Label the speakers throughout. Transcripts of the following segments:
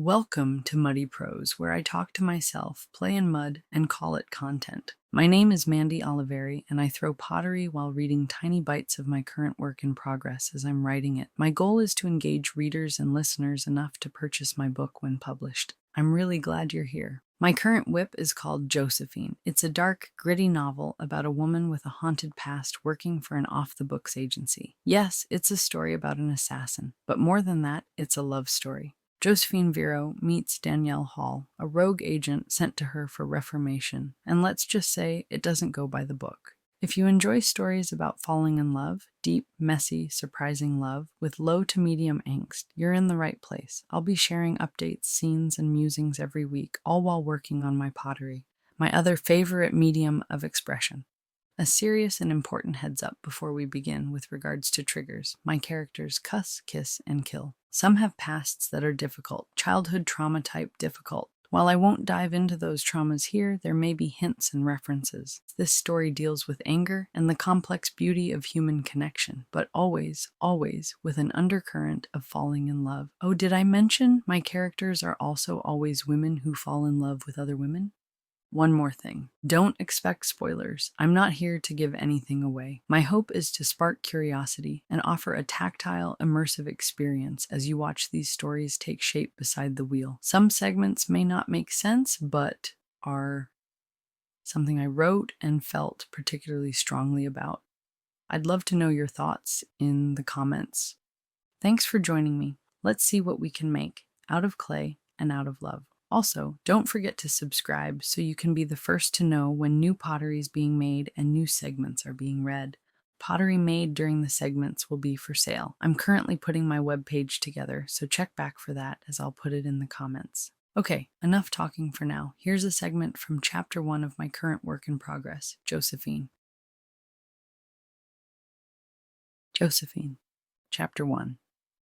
Speaker 1: Welcome to Muddy Prose, where I talk to myself, play in mud, and call it content. My name is Mandy Oliveri, and I throw pottery while reading tiny bites of my current work in progress as I'm writing it. My goal is to engage readers and listeners enough to purchase my book when published. I'm really glad you're here. My current whip is called Josephine. It's a dark, gritty novel about a woman with a haunted past working for an off-the-books agency. Yes, it's a story about an assassin, but more than that, it's a love story. Josephine Vero meets Danielle Hall, a rogue agent sent to her for reformation, and let's just say it doesn't go by the book. If you enjoy stories about falling in love, deep, messy, surprising love, with low to medium angst, you're in the right place. I'll be sharing updates, scenes, and musings every week, all while working on my pottery, my other favorite medium of expression. A serious and important heads up before we begin with regards to triggers. My characters cuss, kiss, and kill. Some have pasts that are difficult, childhood trauma type difficult. While I won't dive into those traumas here, there may be hints and references. This story deals with anger and the complex beauty of human connection, but always, always with an undercurrent of falling in love. Oh, did I mention my characters are also always women who fall in love with other women? One more thing. Don't expect spoilers. I'm not here to give anything away. My hope is to spark curiosity and offer a tactile, immersive experience as you watch these stories take shape beside the wheel. Some segments may not make sense, but are something I wrote and felt particularly strongly about. I'd love to know your thoughts in the comments. Thanks for joining me. Let's see what we can make out of clay and out of love. Also, don't forget to subscribe so you can be the first to know when new pottery is being made and new segments are being read. Pottery made during the segments will be for sale. I'm currently putting my webpage together, so check back for that as I'll put it in the comments. Okay, enough talking for now. Here's a segment from Chapter 1 of my current work in progress, Josephine. Josephine, Chapter 1.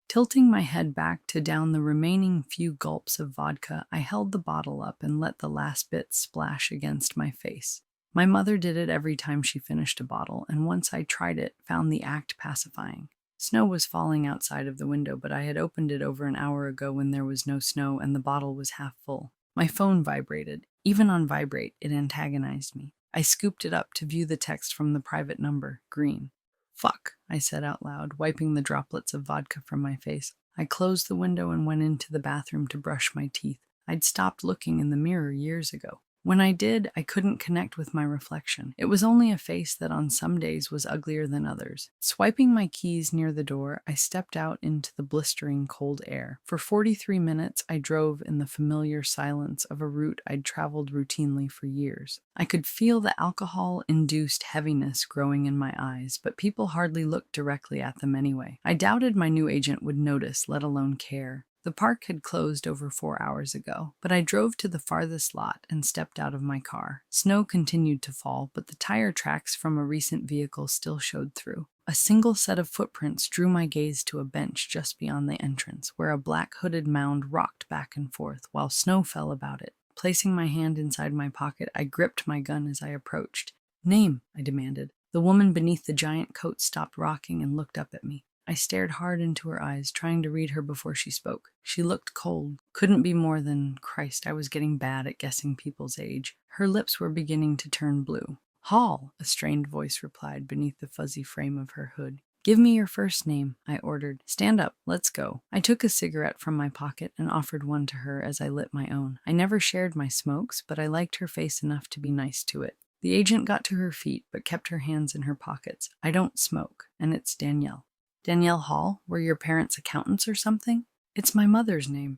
Speaker 1: Tilting my head back to down the remaining few gulps of vodka, I held the bottle up and let the last bit splash against my face. My mother did it every time she finished a bottle, and once I tried it, found the act pacifying. Snow was falling outside of the window, but I had opened it over an hour ago when there was no snow and the bottle was half full. My phone vibrated. Even on vibrate, it antagonized me. I scooped it up to view the text from the private number, green. Fuck, I said out loud, wiping the droplets of vodka from my face. I closed the window and went into the bathroom to brush my teeth. I'd stopped looking in the mirror years ago. When I did, I couldn't connect with my reflection. It was only a face that on some days was uglier than others. Swiping my keys near the door, I stepped out into the blistering cold air. For 43 minutes, I drove in the familiar silence of a route I'd traveled routinely for years. I could feel the alcohol-induced heaviness growing in my eyes, but people hardly looked directly at them anyway. I doubted my new agent would notice, let alone care. The park had closed over 4 hours ago, but I drove to the farthest lot and stepped out of my car. Snow continued to fall, but the tire tracks from a recent vehicle still showed through. A single set of footprints drew my gaze to a bench just beyond the entrance, where a black hooded mound rocked back and forth while snow fell about it. Placing my hand inside my pocket, I gripped my gun as I approached. "Name," I demanded. The woman beneath the giant coat stopped rocking and looked up at me. I stared hard into her eyes, trying to read her before she spoke. She looked cold. Couldn't be more than, Christ, I was getting bad at guessing people's age. Her lips were beginning to turn blue. "Hall," a strained voice replied beneath the fuzzy frame of her hood. "Give me your first name," I ordered. "Stand up, let's go." I took a cigarette from my pocket and offered one to her as I lit my own. I never shared my smokes, but I liked her face enough to be nice to it. The agent got to her feet, but kept her hands in her pockets. "I don't smoke, and it's Danielle." "Danielle Hall? Were your parents accountants or something?" "It's my mother's name."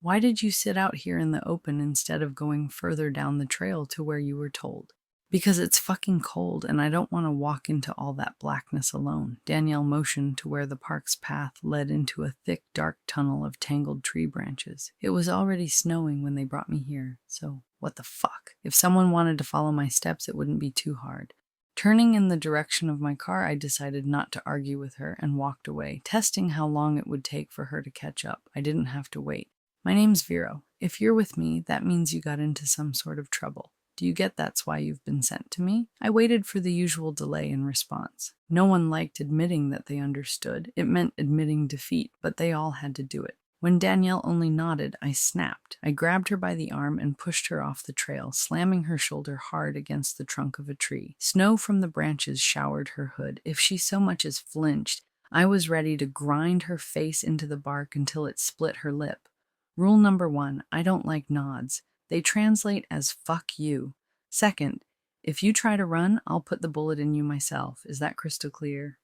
Speaker 1: "Why did you sit out here in the open instead of going further down the trail to where you were told?" "Because it's fucking cold and I don't want to walk into all that blackness alone." Danielle motioned to where the park's path led into a thick, dark tunnel of tangled tree branches. "It was already snowing when they brought me here, so what the fuck? If someone wanted to follow my steps, it wouldn't be too hard." Turning in the direction of my car, I decided not to argue with her and walked away, testing how long it would take for her to catch up. I didn't have to wait. "My name's Vero. If you're with me, that means you got into some sort of trouble. Do you get that's why you've been sent to me?" I waited for the usual delay in response. No one liked admitting that they understood. It meant admitting defeat, but they all had to do it. When Danielle only nodded, I snapped. I grabbed her by the arm and pushed her off the trail, slamming her shoulder hard against the trunk of a tree. Snow from the branches showered her hood. If she so much as flinched, I was ready to grind her face into the bark until it split her lip. Rule number 1, I don't like nods. They translate as fuck you. Second, if you try to run, I'll put the bullet in you myself. Is that crystal clear?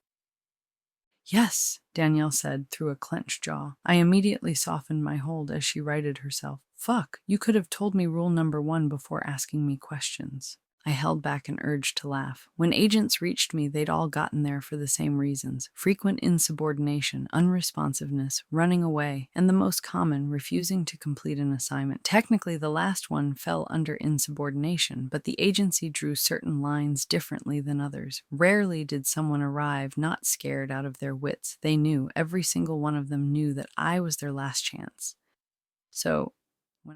Speaker 1: Yes, Danielle said through a clenched jaw. I immediately softened my hold as she righted herself. Fuck, you could have told me rule number 1 before asking me questions. I held back an urge to laugh. When agents reached me, they'd all gotten there for the same reasons: frequent insubordination, unresponsiveness, running away, and the most common, refusing to complete an assignment. Technically, the last one fell under insubordination, but the agency drew certain lines differently than others. Rarely did someone arrive not scared out of their wits. They knew, every single one of them knew, that I was their last chance. So,